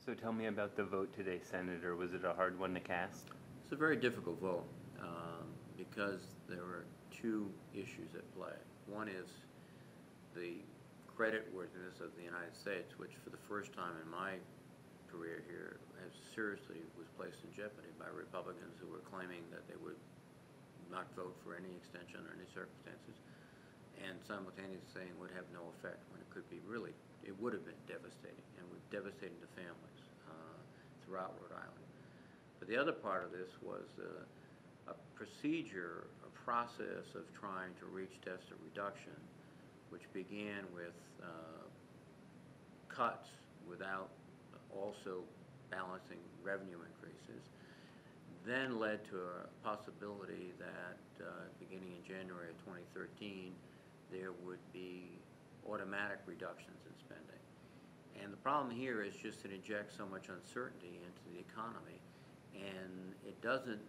So tell me about the vote today, Senator. Was it a hard one to cast? It's a very difficult vote because there are two issues at play. One is the creditworthiness of the United States, which for the first time in my career here has seriously was placed in jeopardy by Republicans who were claiming that they would not vote for any extension under any circumstances, and simultaneously saying it would have no effect when it could be really, it would have been devastating and would devastating to families throughout Rhode Island. But the other part of this was a procedure, a process of trying to reach deficit reduction, which began with cuts without also balancing revenue increases, then led to a possibility that beginning in January of 2013, there would be automatic reductions in spending. And the problem here is just it injects so much uncertainty into the economy, and it doesn't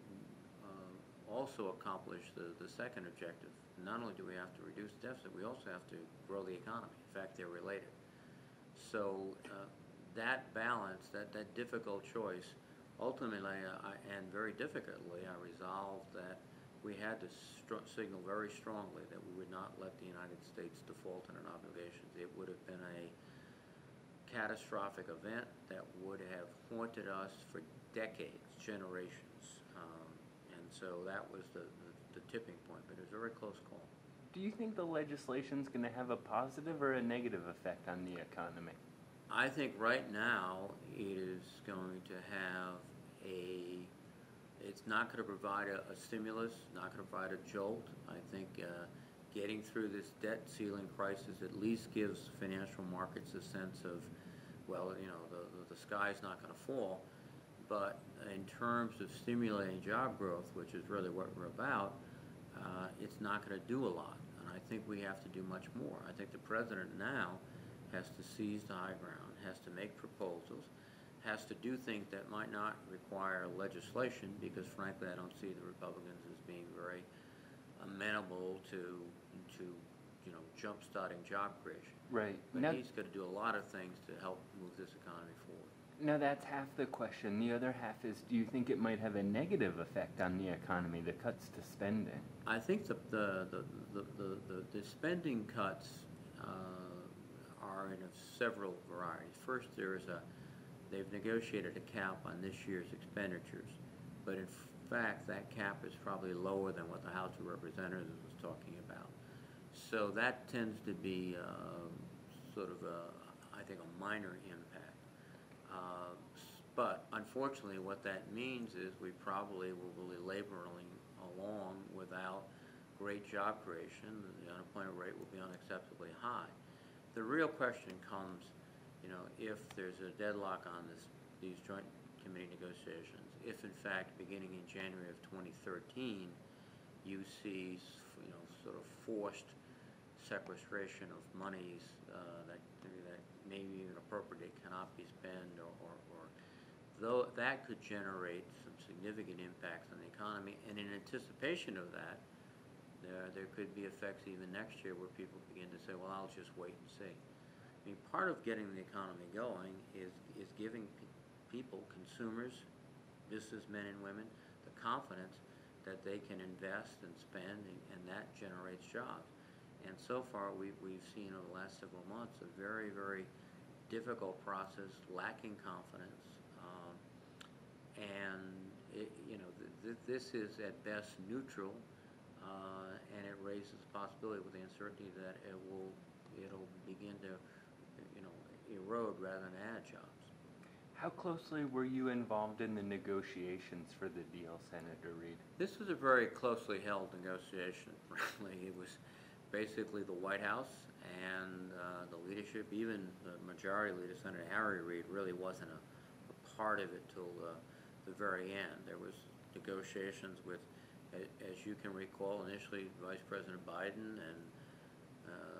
also accomplish the second objective. Not only do we have to reduce the deficit, we also have to grow the economy. In fact, they're related. So that balance, that difficult choice, ultimately and very difficultly, I resolved that we had to signal very strongly that we would not let the United States default on our obligations. It would have been a catastrophic event that would have haunted us for decades, generations. And so that was the tipping point, but it was a very close call. Do you think the legislation's going to have a positive or a negative effect on the economy? I think right now it is going to have it's not going to provide a stimulus, not going to provide a jolt. I think getting through this debt ceiling crisis at least gives financial markets a sense of, well, you know, the sky's not going to fall. But in terms of stimulating job growth, which is really what we're about, it's not going to do a lot. And I think we have to do much more. I think the president now has to seize the high ground, has to make proposals, has to do things that might not require legislation, because frankly I don't see the Republicans as being very amenable to you know, jump-starting job creation. Right. But now, he's got to do a lot of things to help move this economy forward. Now that's half the question. The other half is, do you think it might have a negative effect on the economy, the cuts to spending? I think the spending cuts are in several varieties. First, they've negotiated a cap on this year's expenditures, but in fact that cap is probably lower than what the House of Representatives was talking about. So that tends to be sort of I think a minor impact. But unfortunately what that means is we probably will be laboring along without great job creation. The unemployment rate will be unacceptably high. The real question comes, you know, if there's a deadlock on these joint committee negotiations, if in fact beginning in January of 2013 you see, you know, sort of forced sequestration of monies that maybe even appropriately cannot be spent, or though that could generate some significant impacts on the economy, and in anticipation of that, there could be effects even next year where people begin to say, well, I'll just wait and see. I mean, part of getting the economy going is giving people, consumers, businessmen and women, the confidence that they can invest and spend, and that generates jobs. And so far, we've seen over the last several months a very, very difficult process, lacking confidence, and this is at best neutral, and it raises the possibility with the uncertainty that it'll begin to, you know, erode rather than add jobs. How closely were you involved in the negotiations for the deal, Senator Reid? This was a very closely held negotiation, really. It was basically the White House and the leadership, even the majority leader, Senator Harry Reid, really wasn't a part of it till the very end. There was negotiations with, as you can recall, initially Vice President Biden and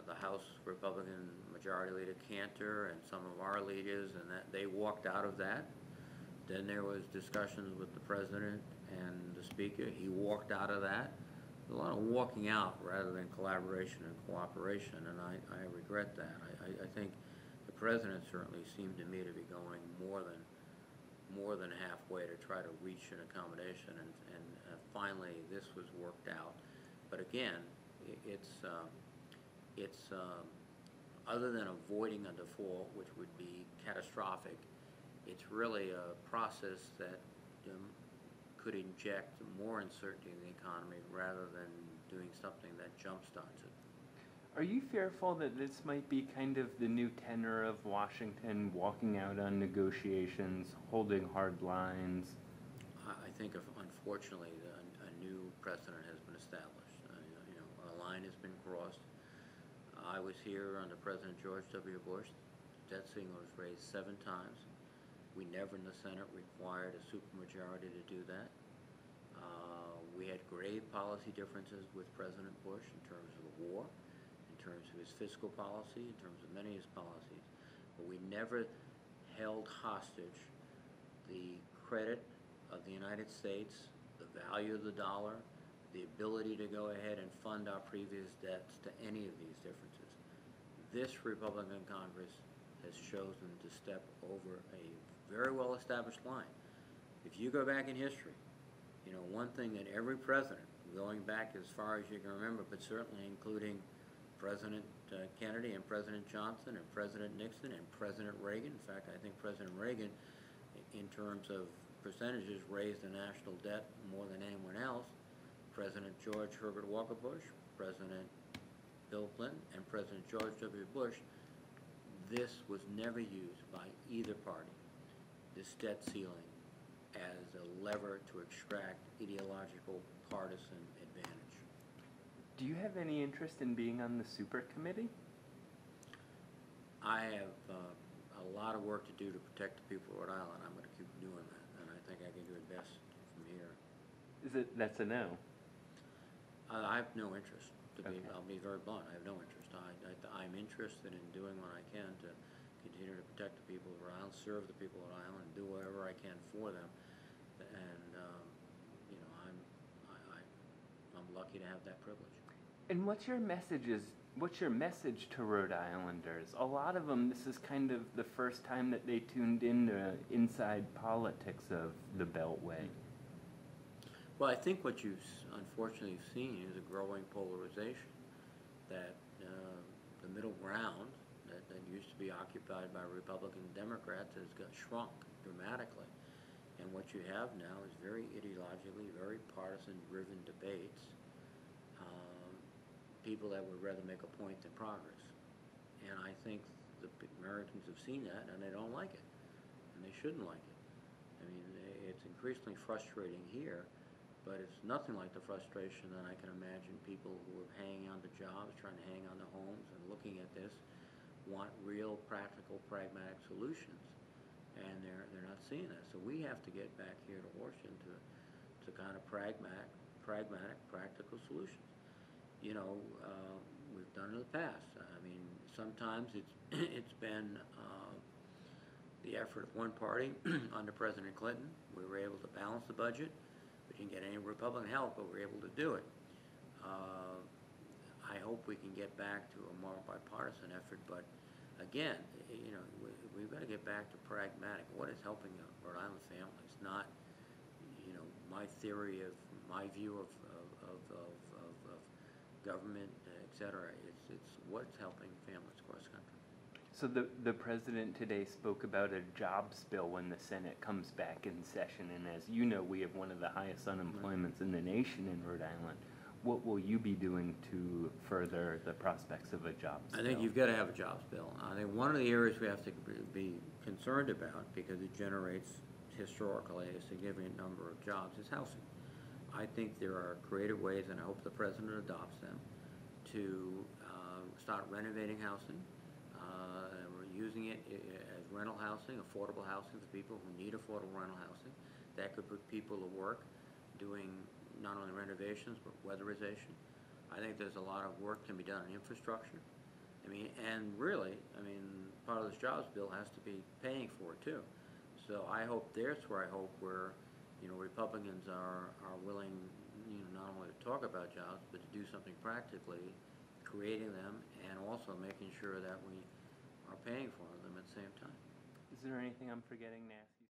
the House Republican Majority Leader Cantor and some of our leaders, and that they walked out of that. Then there was discussions with the President and the Speaker. He walked out of that. A lot of walking out rather than collaboration and cooperation, and I regret that. I think the President certainly seemed to me to be going more more than halfway to try to reach an accommodation, and finally this was worked out. But again, it's other than avoiding a default, which would be catastrophic, it's really a process that could inject more uncertainty in the economy rather than doing something that jumpstarts it. Are you fearful that this might be kind of the new tenor of Washington, walking out on negotiations, holding hard lines? I think, unfortunately, a new precedent has been established. A line has been crossed. I was here under President George W. Bush. Debt ceiling was raised 7 times. We never in the Senate required a supermajority to do that. We had grave policy differences with President Bush in terms of the war, in terms of his fiscal policy, in terms of many of his policies. But we never held hostage the credit of the United States, the value of the dollar, the ability to go ahead and fund our previous debts to any of these differences. This Republican Congress has chosen to step over a very well-established line. If you go back in history, one thing that every president, going back as far as you can remember, but certainly including President Kennedy and President Johnson and President Nixon and President Reagan. In fact, I think President Reagan, in terms of percentages, raised the national debt more than anyone else. President George Herbert Walker Bush, President Bill Clinton, and President George W. Bush, this was never used by either party, this debt ceiling, as a lever to extract ideological partisan advantage. Do you have any interest in being on the super committee? I have a lot of work to do to protect the people of Rhode Island. I'm going to keep doing that, and I think I can do it best from here. That's a no? I have no interest. Okay. I'll be very blunt. I have no interest. I'm interested in doing what I can to continue to protect the people of Rhode Island, serve the people of Rhode Island, and do whatever I can for them. And I'm lucky to have that privilege. And what's your message to Rhode Islanders? A lot of them, this is kind of the first time that they tuned into inside politics of the Beltway. Well, I think what you've unfortunately seen is a growing polarization, that the middle ground that used to be occupied by Republicans and Democrats has got shrunk dramatically. And what you have now is very ideologically, very partisan-driven debates, people that would rather make a point than progress. And I think the Americans have seen that, and they don't like it, and they shouldn't like it. I mean, it's increasingly frustrating here, but it's nothing like the frustration that I can imagine people who are hanging on to jobs, trying to hang on to homes, and looking at this, want real, practical, pragmatic solutions, and they're not seeing that. So we have to get back here to Washington to kind of pragmatic, practical solutions. We've done it in the past. I mean, sometimes it's been the effort of one party under President Clinton. We were able to balance the budget. We didn't get any Republican help, but we were able to do it. I hope we can get back to a more bipartisan effort, but again, we've got to get back to pragmatic. What is helping the Rhode Island families? Not, my theory of my view of government, et cetera. It's what's helping families across the country. So the president today spoke about a jobs bill when the Senate comes back in session, and as you know, we have one of the highest unemployments in the nation in Rhode Island. What will you be doing to further the prospects of a jobs bill? I think you've got to have a jobs bill. I think one of the areas we have to be concerned about, because it generates historically a significant number of jobs, is housing. I think there are creative ways, and I hope the president adopts them, to start renovating housing. We're using it as rental housing, affordable housing for people who need affordable rental housing. That could put people to work doing not only renovations, but weatherization. I think there's a lot of work can be done on infrastructure. And really, part of this jobs bill has to be paying for it too. So I hope that's where Republicans are willing, not only to talk about jobs, but to do something practically, creating them, and also making sure that we are paying for them at the same time. Is there anything I'm forgetting, Nancy?